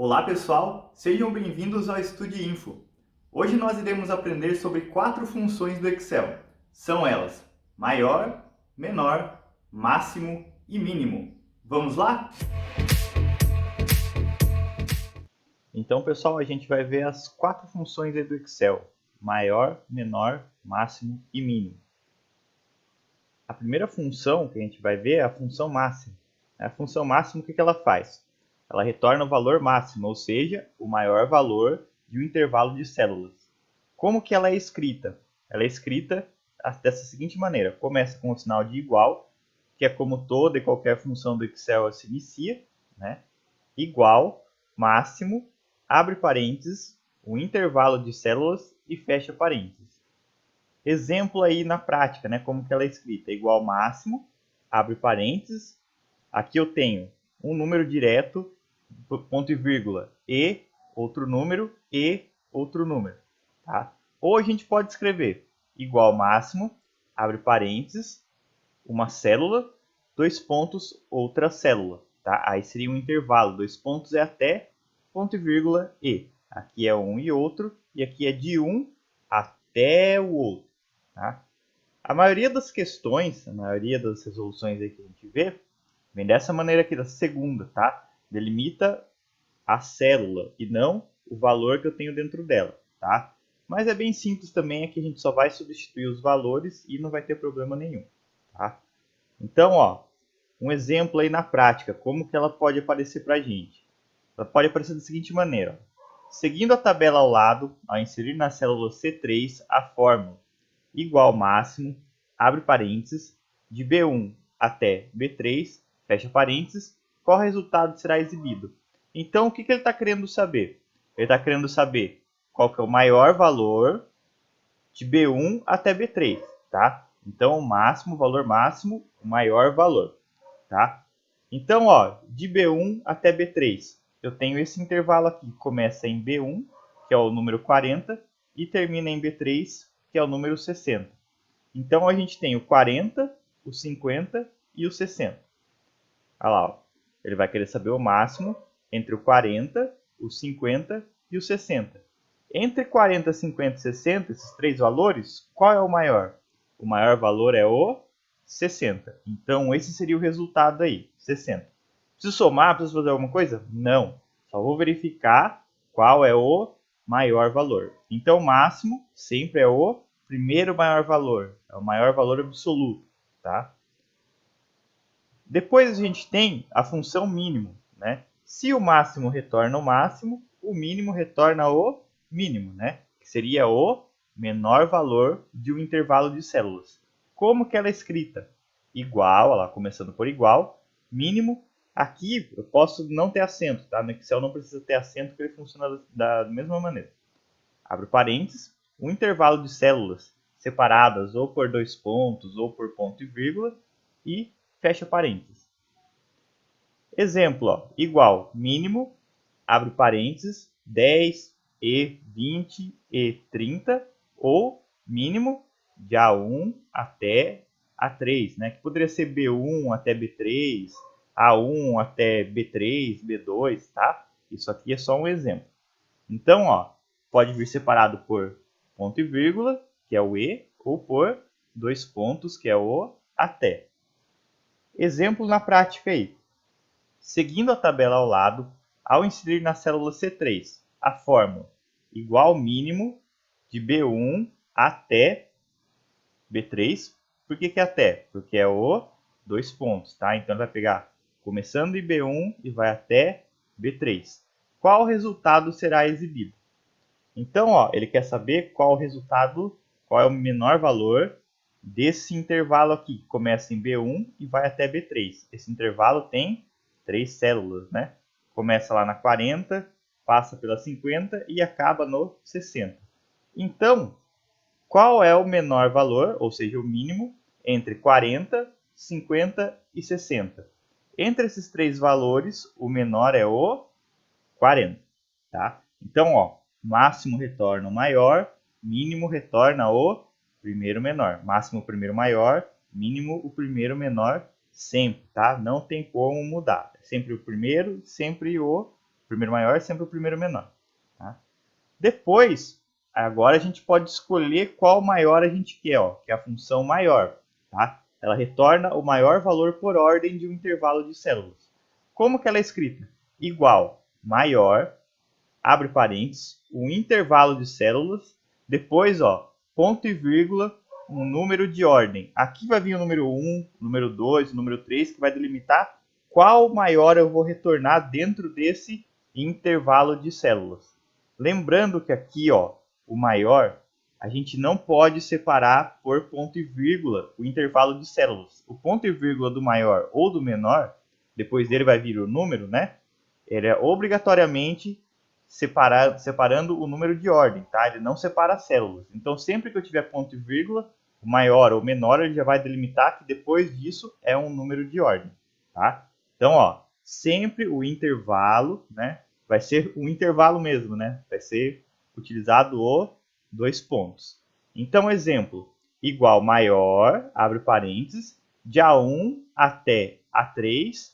Olá pessoal, sejam bem-vindos ao Estude.info. Hoje nós iremos aprender sobre 4 funções do Excel. São elas: maior, menor, máximo e mínimo. Vamos lá? Então pessoal, a gente vai ver as 4 funções aí do Excel: maior, menor, máximo e mínimo. A primeira função que a gente vai ver é a função máxima. A função máxima, o que ela faz? Ela retorna o valor máximo, ou seja, o maior valor de um intervalo de células. Como que ela é escrita? Ela é escrita dessa seguinte maneira: começa com o sinal de igual, que é como toda e qualquer função do Excel se inicia, né? Igual, máximo, abre parênteses, o intervalo de células e fecha parênteses. Exemplo aí na prática, né? Como que ela é escrita? Igual máximo, abre parênteses. Aqui eu tenho um número direto, ponto e vírgula, e outro número, tá? Ou a gente pode escrever igual máximo, abre parênteses, uma célula, dois pontos, outra célula, tá? Aí seria um intervalo, dois pontos é até, ponto e vírgula, e. Aqui é um e outro, e aqui é de um até o outro, tá? A maioria das questões, a maioria das resoluções aí que a gente vê, vem dessa maneira aqui, da segunda, tá? Delimita a célula e não o valor que eu tenho dentro dela, tá? Mas é bem simples também, é que a gente só vai substituir os valores e não vai ter problema nenhum, tá? Então, ó, um exemplo aí na prática, como que ela pode aparecer para a gente? Ela pode aparecer da seguinte maneira: ó. Seguindo a tabela ao lado, ao inserir na célula C3 a fórmula igual máximo, abre parênteses, de B1 até B3, fecha parênteses, qual resultado será exibido? Então, o que ele está querendo saber? Ele está querendo saber qual que é o maior valor de B1 até B3, tá? Então, o máximo, o valor máximo, o maior valor, tá? Então, ó, de B1 até B3, eu tenho esse intervalo aqui, que começa em B1, que é o número 40, e termina em B3, que é o número 60. Então, a gente tem o 40, o 50 e o 60. Olha lá, ó. Ele vai querer saber o máximo entre o 40, o 50 e o 60. Entre 40, 50 e 60, esses três valores, qual é o maior? O maior valor é o 60. Então, esse seria o resultado aí, 60. Preciso somar? Preciso fazer alguma coisa? Não. Só vou verificar qual é o maior valor. Então, o máximo sempre é o primeiro maior valor. É o maior valor absoluto, tá? Depois a gente tem a função mínimo, né? Se o máximo retorna o máximo, o mínimo retorna o mínimo, né? Que seria o menor valor de um intervalo de células. Como que ela é escrita? Igual, ela começando por igual, mínimo. Aqui eu posso não ter acento, tá? No Excel não precisa ter acento, porque ele funciona da mesma maneira. Abre parênteses, um intervalo de células separadas ou por dois pontos ou por ponto e vírgula e fecha parênteses. Exemplo, ó, igual, mínimo, abre parênteses, 10 e 20 e 30, ou mínimo de A1 até A3, né? Que poderia ser B1 até B3, A1 até B3, B2, tá? Isso aqui é só um exemplo. Então, ó, pode vir separado por ponto e vírgula, que é o E, ou por dois pontos, que é o até. Exemplo na prática aí. Seguindo a tabela ao lado, ao inserir na célula C3 a fórmula igual mínimo de B1 até B3, por que até? Porque é o dois pontos, tá? Então vai pegar começando em B1 e vai até B3. Qual resultado será exibido? Então, ó, ele quer saber qual o resultado, qual é o menor valor desse intervalo aqui, que começa em B1 e vai até B3. Esse intervalo tem 3 células, né? Começa lá na 40, passa pela 50 e acaba no 60. Então, qual é o menor valor, ou seja, o mínimo, entre 40, 50 e 60? Entre esses três valores, o menor é o 40, tá? Então, ó, máximo retorna o maior, mínimo retorna o primeiro menor. Máximo o primeiro maior, mínimo o primeiro menor, sempre, tá? Não tem como mudar. É sempre o primeiro, sempre o O primeiro maior é sempre o primeiro menor. Tá? Depois, agora a gente pode escolher qual maior a gente quer, ó, que é a função maior. Tá? Ela retorna o maior valor por ordem de um intervalo de células. Como que ela é escrita? Igual maior, abre parênteses, um intervalo de células, depois, ó, ponto e vírgula, um número de ordem. Aqui vai vir o número 1, o número 2, o número 3, que vai delimitar qual maior eu vou retornar dentro desse intervalo de células. Lembrando que aqui, ó, o maior, a gente não pode separar por ponto e vírgula o intervalo de células. O ponto e vírgula do maior ou do menor, depois dele vai vir o número, né? Ele é obrigatoriamente separando o número de ordem, tá? Ele não separa células. Então, sempre que eu tiver ponto e vírgula, o maior ou menor, ele já vai delimitar que depois disso é um número de ordem, tá? Então, ó, sempre o intervalo, né? Vai ser um intervalo mesmo, né? Vai ser utilizado o dois pontos. Então, exemplo, igual maior, abre parênteses, de A1 até A3,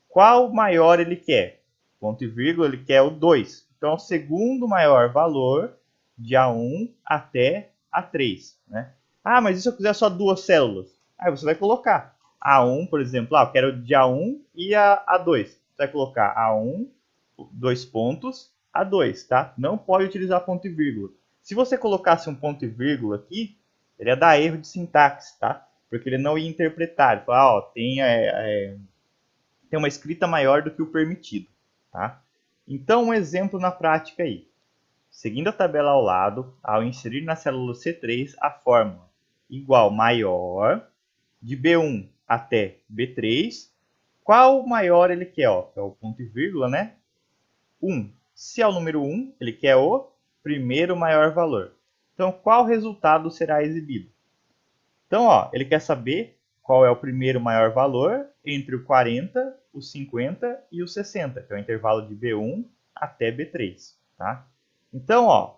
qual maior ele quer? Ponto e vírgula, ele quer o 2. Então, é o segundo maior valor de A1 até A3. Né? Ah, mas e se eu quiser só duas células? Aí você vai colocar A1, por exemplo, eu quero de A1 e a A2. Você vai colocar A1, dois pontos, A2, tá? Não pode utilizar ponto e vírgula. Se você colocasse um ponto e vírgula aqui, ele ia dar erro de sintaxe, tá? Porque ele não ia interpretar. Ele fala, ó, tem uma escrita maior do que o permitido. Tá? Então, um exemplo na prática aí. Seguindo a tabela ao lado, ao inserir na célula C3 a fórmula igual maior de B1 até B3, qual maior ele quer? Ó, é o ponto e vírgula, né? 1. Se é o número 1, ele quer o primeiro maior valor. Então, qual resultado será exibido? Então, ó, ele quer saber qual é o primeiro maior valor entre o 40, o 50 e o 60, que é o intervalo de B1 até B3. Tá? Então, ó,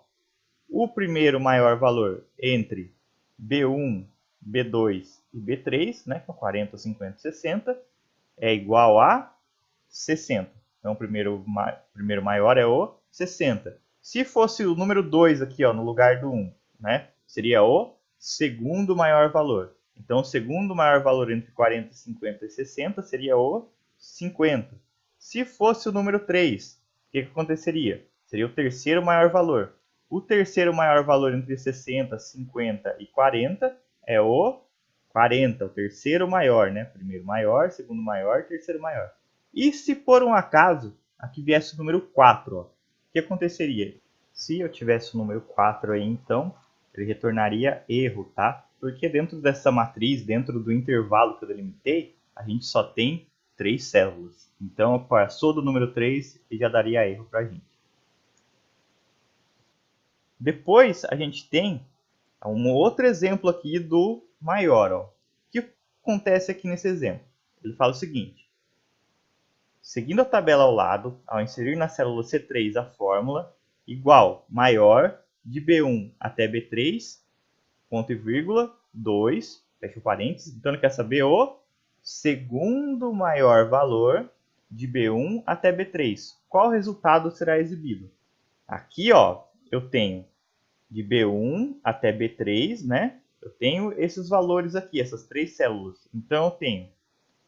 o primeiro maior valor entre B1, B2 e B3, né, que é 40, 50 e 60, é igual a 60. Então, o primeiro maior é o 60. Se fosse o número 2 aqui, ó, no lugar do 1, né, seria o segundo maior valor. Então, o segundo maior valor entre 40, 50 e 60 seria o 50. Se fosse o número 3, o que aconteceria? Seria o terceiro maior valor. O terceiro maior valor entre 60, 50 e 40 é o 40, o terceiro maior, né? Primeiro maior, segundo maior, terceiro maior. E se por um acaso aqui viesse o número 4, ó, o que aconteceria? Se eu tivesse o número 4 aí, então, ele retornaria erro, tá? Porque dentro dessa matriz, dentro do intervalo que eu delimitei, a gente só tem 3 células. Então, passou do número 3 e já daria erro para a gente. Depois, a gente tem um outro exemplo aqui do maior. Ó. O que acontece aqui nesse exemplo? Ele fala o seguinte. Seguindo a tabela ao lado, ao inserir na célula C3 a fórmula igual maior de B1 até B3, ponto e vírgula, 2, fecha o parênteses. Então, ele quer saber o segundo maior valor de B1 até B3. Qual resultado será exibido? Aqui, ó, eu tenho de B1 até B3, né? Eu tenho esses valores aqui, essas três células. Então, eu tenho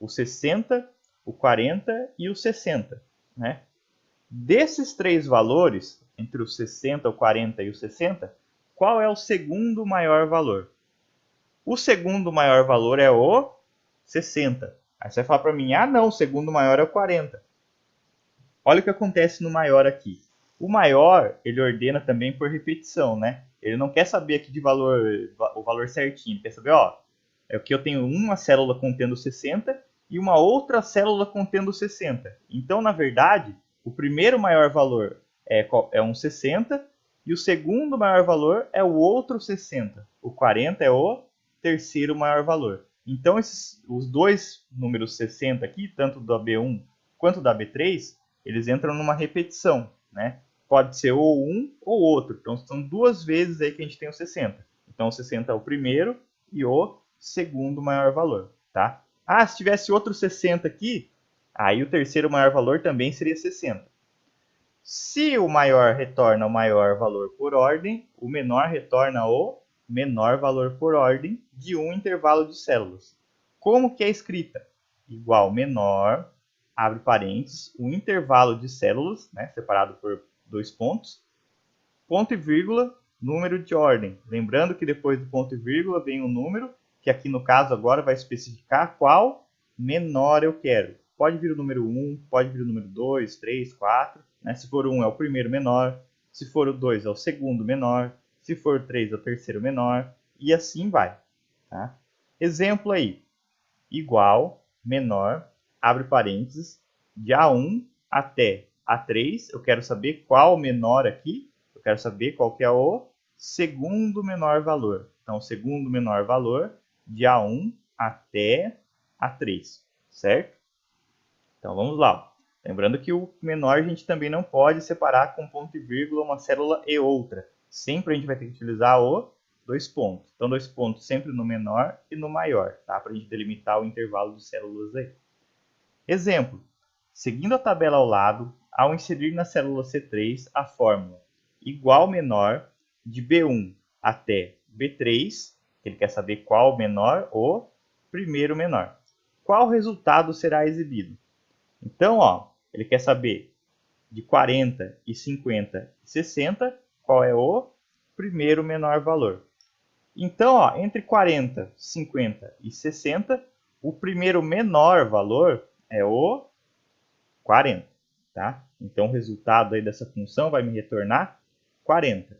o 60, o 40 e o 60, né? Desses três valores, entre o 60, o 40 e o 60, qual é o segundo maior valor? O segundo maior valor é o 60. Aí você vai falar para mim, ah não, o segundo maior é o 40. Olha o que acontece no maior aqui. O maior, ele ordena também por repetição, né? Ele não quer saber aqui de valor, o valor certinho. Ele quer saber, ó, é que eu tenho uma célula contendo 60 e uma outra célula contendo 60. Então, na verdade, o primeiro maior valor é um 60 e o segundo maior valor é o outro 60. O 40 é o terceiro maior valor. Então, os dois números 60 aqui, tanto da B1 quanto da B3, eles entram numa repetição, né? Pode ser ou um ou outro. Então, são duas vezes aí que a gente tem o 60. Então, o 60 é o primeiro e o segundo maior valor, tá? Ah, se tivesse outro 60 aqui, aí o terceiro maior valor também seria 60. Se o maior retorna o maior valor por ordem, o menor retorna o menor valor por ordem de um intervalo de células. Como que é escrita? Igual menor, abre parênteses, o intervalo de células, né, separado por 2 pontos, ponto e vírgula, número de ordem. Lembrando que depois do ponto e vírgula vem um número, que aqui no caso agora vai especificar qual menor eu quero. Pode vir o número 1, pode vir o número 2, 3, 4. Né? Se for o 1 é o primeiro menor, se for o 2 é o segundo menor, se for o 3 é o terceiro menor, e assim vai. Tá? Exemplo aí, igual, menor, abre parênteses, de A1 até A3, eu quero saber qual menor aqui, eu quero saber qual que é o segundo menor valor. Então, o segundo menor valor de A1 até A3, certo? Então, vamos lá. Lembrando que o menor a gente também não pode separar com ponto e vírgula uma célula e outra. Sempre a gente vai ter que utilizar o 2 pontos. Então, 2 pontos sempre no menor e no maior, tá? Para a gente delimitar o intervalo de células aí. Exemplo. Seguindo a tabela ao lado, ao inserir na célula C3 a fórmula igual menor de B1 até B3, ele quer saber qual menor, o primeiro menor. Qual resultado será exibido? Então, ó, ele quer saber de 40 e 50 e 60, qual é o primeiro menor valor. Então, ó, entre 40, 50 e 60, o primeiro menor valor é o 40. Tá? Então, o resultado aí dessa função vai me retornar 40.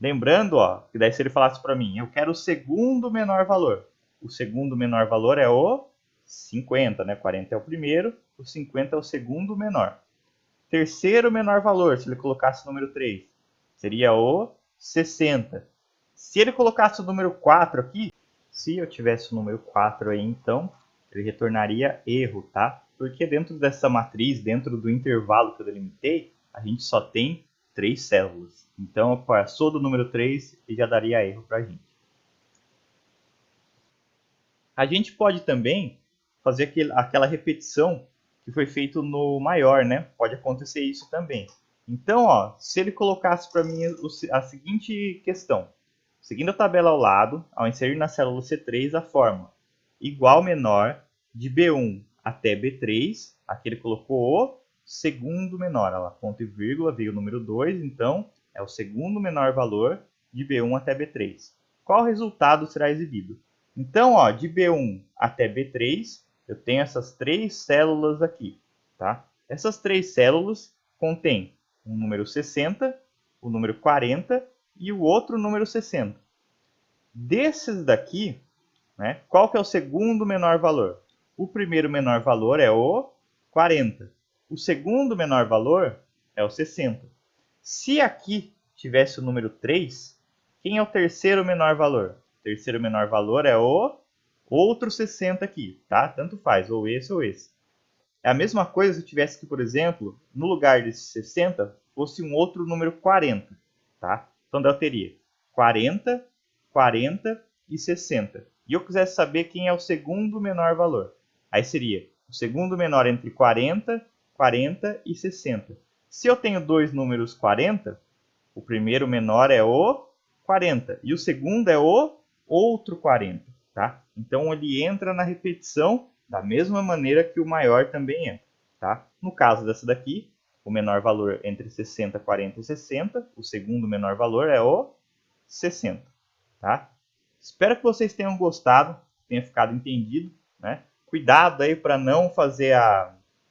Lembrando, ó, que daí se ele falasse para mim, eu quero o segundo menor valor. O segundo menor valor é o 50, né? 40 é o primeiro, o 50 é o segundo menor. Terceiro menor valor, se ele colocasse o número 3, seria o 60. Se ele colocasse o número 4 aqui, se eu tivesse o número 4 aí, então, ele retornaria erro, tá? Porque dentro dessa matriz, dentro do intervalo que eu delimitei, a gente só tem 3 células. Então, passou do número 3 e já daria erro para a gente. A gente pode também fazer aquela repetição que foi feito no maior, né? Pode acontecer isso também. Então, ó, se ele colocasse para mim a seguinte questão. Seguindo a tabela ao lado, ao inserir na célula C3 a fórmula igual menor de B1 até B3, aqui ele colocou o segundo menor, olha lá, ponto e vírgula, veio o número 2, então é o segundo menor valor de B1 até B3. Qual resultado será exibido? Então, ó, de B1 até B3, eu tenho essas 3 células aqui. Tá? Essas 3 células contêm o número 60, o número 40 e o outro número 60. Desses daqui, né, qual que é o segundo menor valor? O primeiro menor valor é o 40. O segundo menor valor é o 60. Se aqui tivesse o número 3, quem é o terceiro menor valor? O terceiro menor valor é o outro 60 aqui, tá? Tanto faz, ou esse ou esse. É a mesma coisa se eu tivesse que, por exemplo, no lugar desse 60, fosse um outro número 40, tá? Então, eu teria 40, 40 e 60. E eu quisesse saber quem é o segundo menor valor. Aí seria o segundo menor entre 40, 40 e 60. Se eu tenho dois números 40, o primeiro menor é o 40 e o segundo é o outro 40. Tá? Então, ele entra na repetição da mesma maneira que o maior também entra. Tá? No caso dessa daqui, o menor valor entre 60, 40 e 60, o segundo menor valor é o 60. Tá? Espero que vocês tenham gostado, tenha ficado entendido. Né? Cuidado aí para não fazer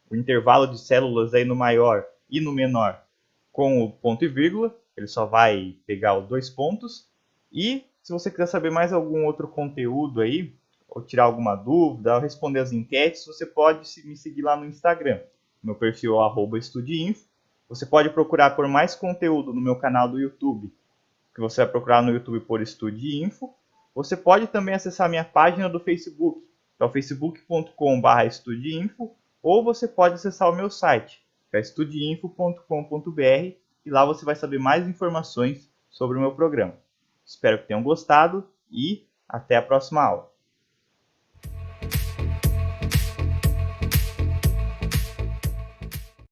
o intervalo de células aí no maior e no menor com o ponto e vírgula, ele só vai pegar os 2 pontos. E se você quiser saber mais algum outro conteúdo aí, ou tirar alguma dúvida, ou responder as enquetes, você pode me seguir lá no Instagram. Meu perfil é @estudiinfo. Você pode procurar por mais conteúdo no meu canal do YouTube, que você vai procurar no YouTube por Estudiinfo. Você pode também acessar minha página do Facebook, que é o facebook.com/estudiinfo, ou você pode acessar o meu site, que é estudiinfo.com.br, e lá você vai saber mais informações sobre o meu programa. Espero que tenham gostado e até a próxima aula.